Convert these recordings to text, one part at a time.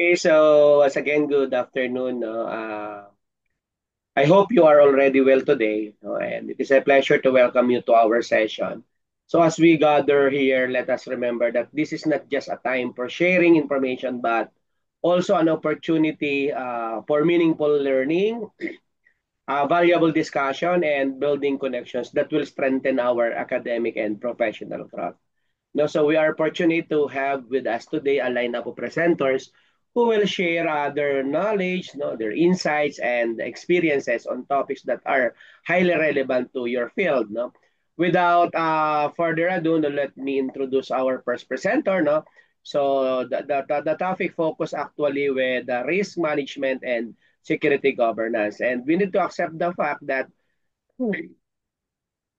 Okay, so once again, good afternoon. No? I hope you are already well today, no? And it is a pleasure to welcome you to our session. So as we gather here, let us remember that this is not just a time for sharing information, but also an opportunity for meaningful learning, valuable discussion, and building connections that will strengthen our academic and professional growth. No, so we are fortunate to have with us today a lineup of presenters who will share their knowledge, no, their insights and experiences on topics that are highly relevant to your field. No? Without further ado, no, let me introduce our first presenter. No? So the topic focus actually with risk management and security governance. And we need to accept the fact that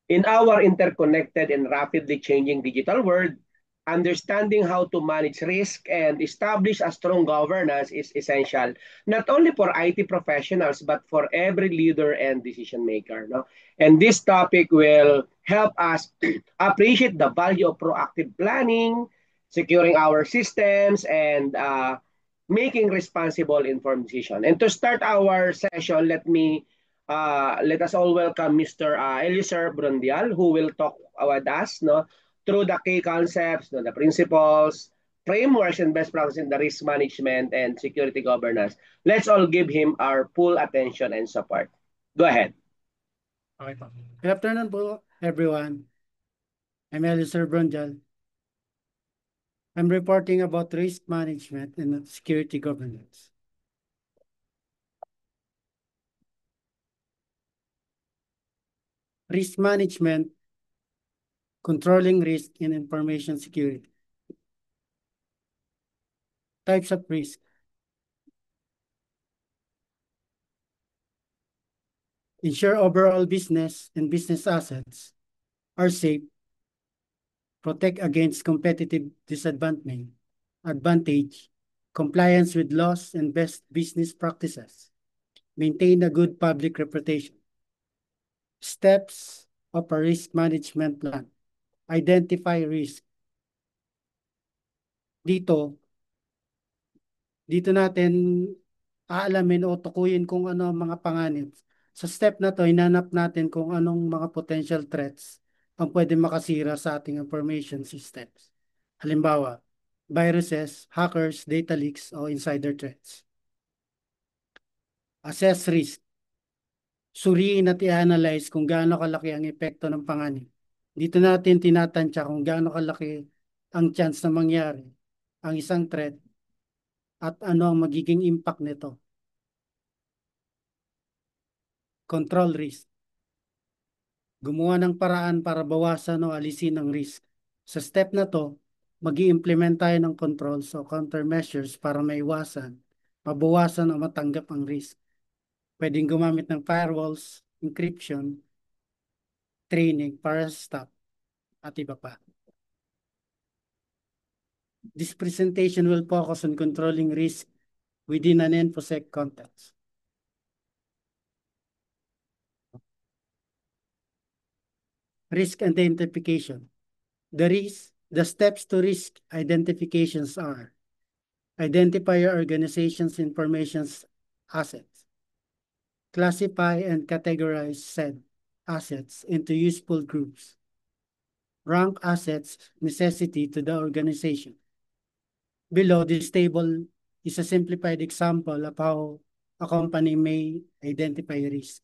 in our interconnected and rapidly changing digital world, understanding how to manage risk and establish a strong governance is essential, not only for IT professionals, but for every leader and decision maker. No? And this topic will help us appreciate the value of proactive planning, securing our systems, and making responsible informed decision. And to start our session, let us all welcome Mr. Eliezer Brundial, who will talk with us no, through the key concepts, no, the principles, frameworks, and best practices in the risk management and security governance. Let's all give him our full attention and support. Go ahead. Okay po. Good afternoon po, everyone. I'm Eliezer Brunjal. I'm reporting about risk management and security governance. Risk management, controlling risk in information security. Types of risk. Ensure overall business and business assets are safe, protect against competitive advantage, compliance with laws and best business practices, maintain a good public reputation. Steps of a risk management plan. Identify risk. Dito natin aalamin o tukuyin kung ano ang mga panganib. Sa step na to, hinanap natin kung anong mga potential threats ang pwede makasira sa ating information systems. Halimbawa, viruses, hackers, data leaks, o insider threats. Assess risk. Suriin at i-analyze kung gaano kalaki ang epekto ng panganib. Dito natin tinatansya kung gaano kalaki ang chance na mangyari ang isang threat at ano ang magiging impact nito. Control risk. Gumawa ng paraan para bawasan o alisin ang risk. Sa step na to, mag-i-implement tayo ng controls o countermeasures para maiwasan, mabawasan o matanggap ang risk. Pwedeng gumamit ng firewalls, encryption, training para sa staff, at iba pa. This presentation will focus on controlling risk within an InfoSec context. Risk identification. The steps to risk identifications are: identify your organization's information assets. Classify and categorize said assets into useful groups. Rank assets necessity to the organization. Below, this table is a simplified example of how a company may identify risk.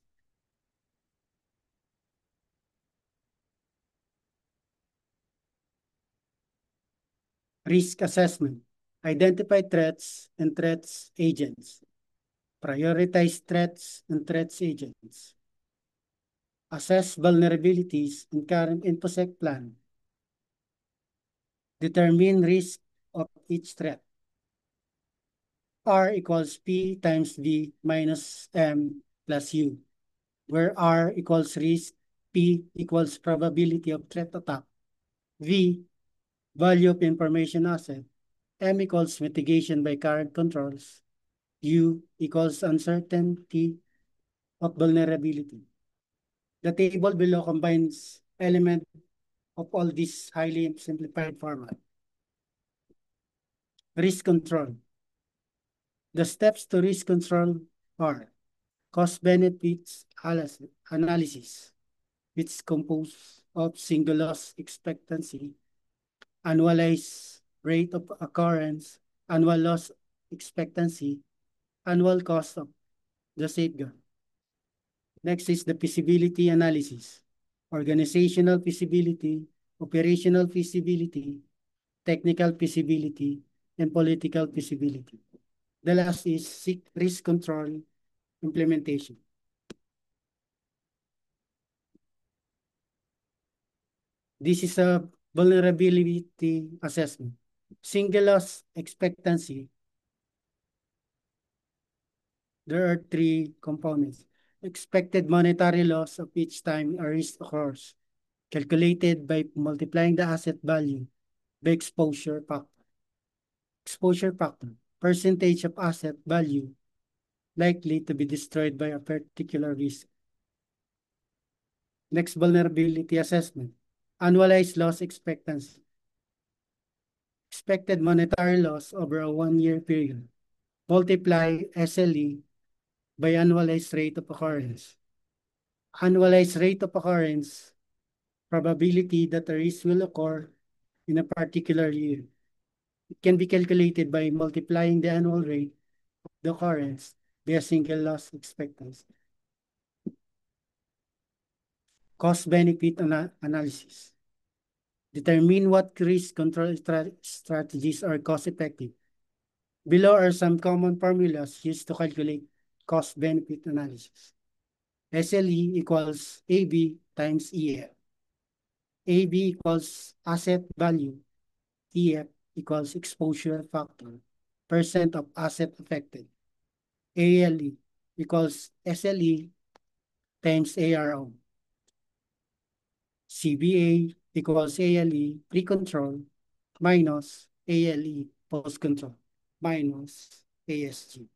Risk assessment. Identify threats and threats agents. Prioritize threats and threats agents. Assess vulnerabilities in current InfoSec plan. Determine risk of each threat. R equals P times V minus M plus U, where R equals risk, P equals probability of threat attack, V, value of information asset, M equals mitigation by current controls, U equals uncertainty of vulnerability. The table below combines elements of all this highly simplified format. Risk control. The steps to risk control are cost benefits analysis, which is composed of single loss expectancy, annualized rate of occurrence, annual loss expectancy, annual cost of the safeguard. Next is the feasibility analysis, organizational feasibility, operational feasibility, technical feasibility, and political feasibility. The last is risk control implementation. This is a vulnerability assessment. Single loss expectancy. There are three components. Expected monetary loss of each time a risk occurs, calculated by multiplying the asset value by exposure factor. Exposure factor, percentage of asset value likely to be destroyed by a particular risk. Next, vulnerability assessment. Annualized loss expectancy. Expected monetary loss over a 1-year period. Multiply SLE by annualized rate of occurrence. Annualized rate of occurrence, probability that a risk will occur in a particular year. It can be calculated by multiplying the annual rate of the occurrence by a single loss expectancy. Cost-benefit analysis. Determine what risk control strategies are cost-effective. Below are some common formulas used to calculate cost-benefit analysis. SLE equals AB times EF. AB equals asset value. EF equals exposure factor, percent of asset affected. ALE equals SLE times ARO. CBA equals ALE pre-control minus ALE post-control minus ASG.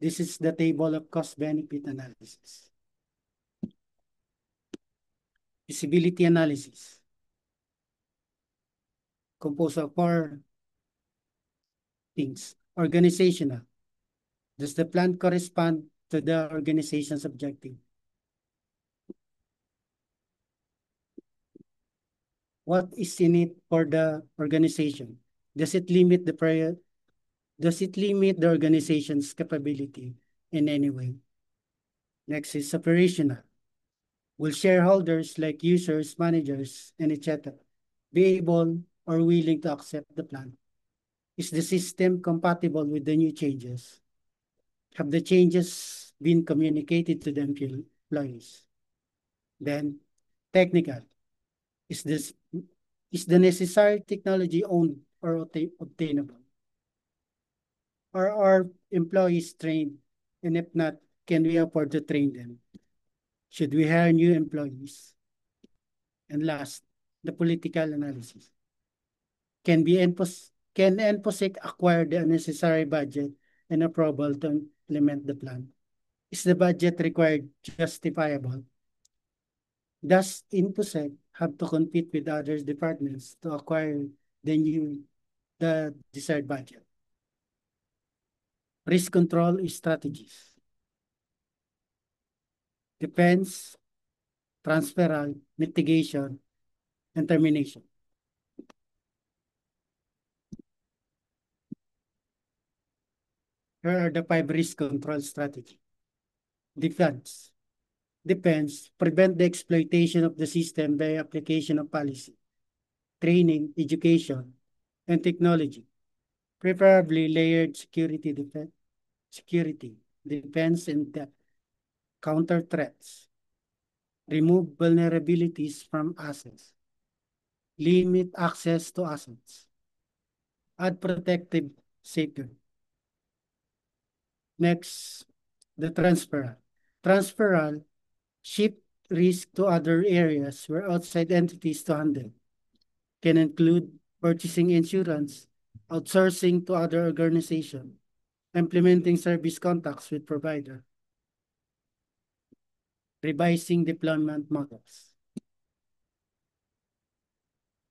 This is the table of cost-benefit analysis. Feasibility analysis. Composed of 4 things. Organizational. Does the plan correspond to the organization's objective? What is in it for the organization? Does it limit the organization's capability in any way? Next is operational. Will shareholders like users, managers, and etc. be able or willing to accept the plan? Is the system compatible with the new changes? Have the changes been communicated to the employees? Then, technical. Is the necessary technology owned or obtainable? Are our employees trained? And if not, can we afford to train them? Should we hire new employees? And last, the political analysis. Can NPOSEC acquire the necessary budget and approval to implement the plan? Is the budget required justifiable? Does InfoSec have to compete with other departments to acquire the desired budget? Risk control strategies. Defense, transferal, mitigation, and termination. Here are the 5 risk control strategies. Defense. Prevent the exploitation of the system by application of policy, training, education, and technology. Preferably layered security, defense, and depth. Counter threats. Remove vulnerabilities from assets. Limit access to assets. Add protective safeguard. Next, the transferal. Shift risk to other areas where outside entities to handle. Can include purchasing insurance, outsourcing to other organizations, implementing service contacts with provider, revising deployment models.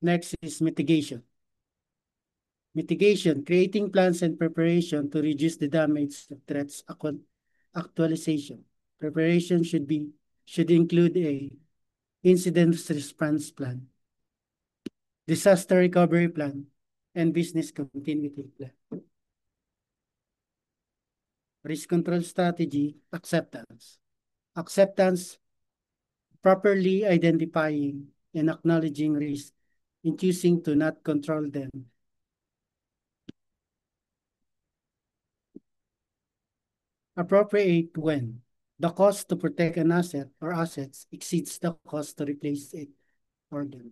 Next is mitigation. Mitigation, creating plans and preparation to reduce the damage of threats. Actualization. Preparation should include a incident response plan, disaster recovery plan, and business continuity plan. Risk control strategy, acceptance. Acceptance, properly identifying and acknowledging risk and choosing to not control them. Appropriate when the cost to protect an asset or assets exceeds the cost to replace it or them.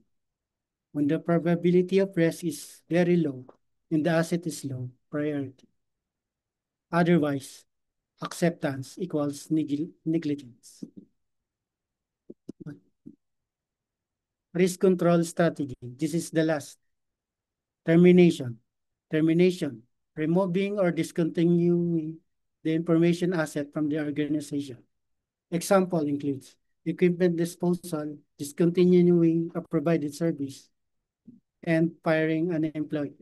When the probability of risk is very low and the asset is low, priority. Otherwise, acceptance equals negligence. Risk control strategy. This is the last. Termination. Termination. Removing or discontinuing the information asset from the organization. Example includes equipment disposal, discontinuing a provided service, and firing an employee.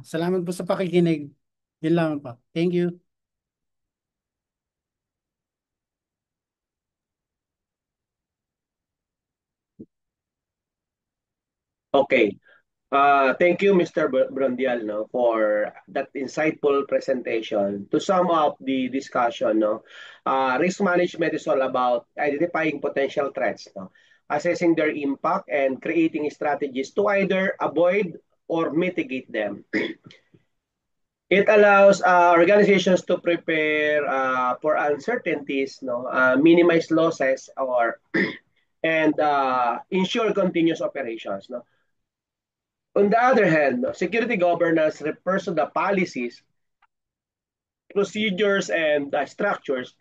Salamat po sa pakikinig. Yun lang po. Thank you. Okay. Thank you, Mr. Brondial, no, for that insightful presentation. To sum up the discussion, no, risk management is all about identifying potential threats, no, assessing their impact, and creating strategies to either avoid or mitigate them. It allows organizations to prepare for uncertainties, no, minimize losses, or and ensure continuous operations. No. On the other hand, no, security governance refers to the policies, procedures, and structures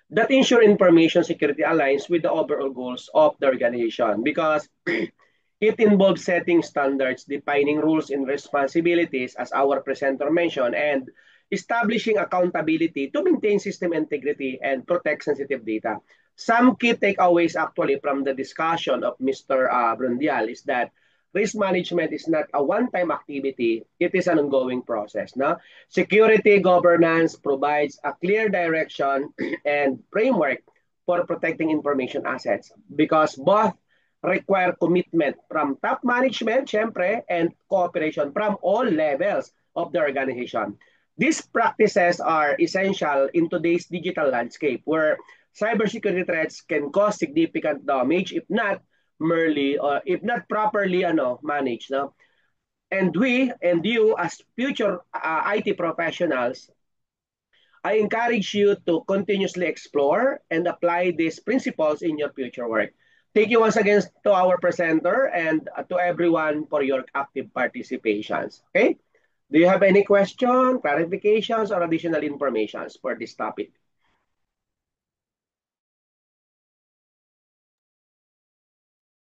that ensure information security aligns with the overall goals of the organization because it involves setting standards, defining rules and responsibilities, as our presenter mentioned, and establishing accountability to maintain system integrity and protect sensitive data. Some key takeaways actually from the discussion of Mr. Brundial is that risk management is not a one-time activity, it is an ongoing process. No? Security governance provides a clear direction and framework for protecting information assets because both require commitment from top management, syempre, and cooperation from all levels of the organization. These practices are essential in today's digital landscape where cybersecurity threats can cause significant damage if not merely or if not properly managed. No? And we and you as future IT professionals, I encourage you to continuously explore and apply these principles in your future work. Thank you once again to our presenter and to everyone for your active participations. Okay? Do you have any question, clarifications, or additional informations for this topic?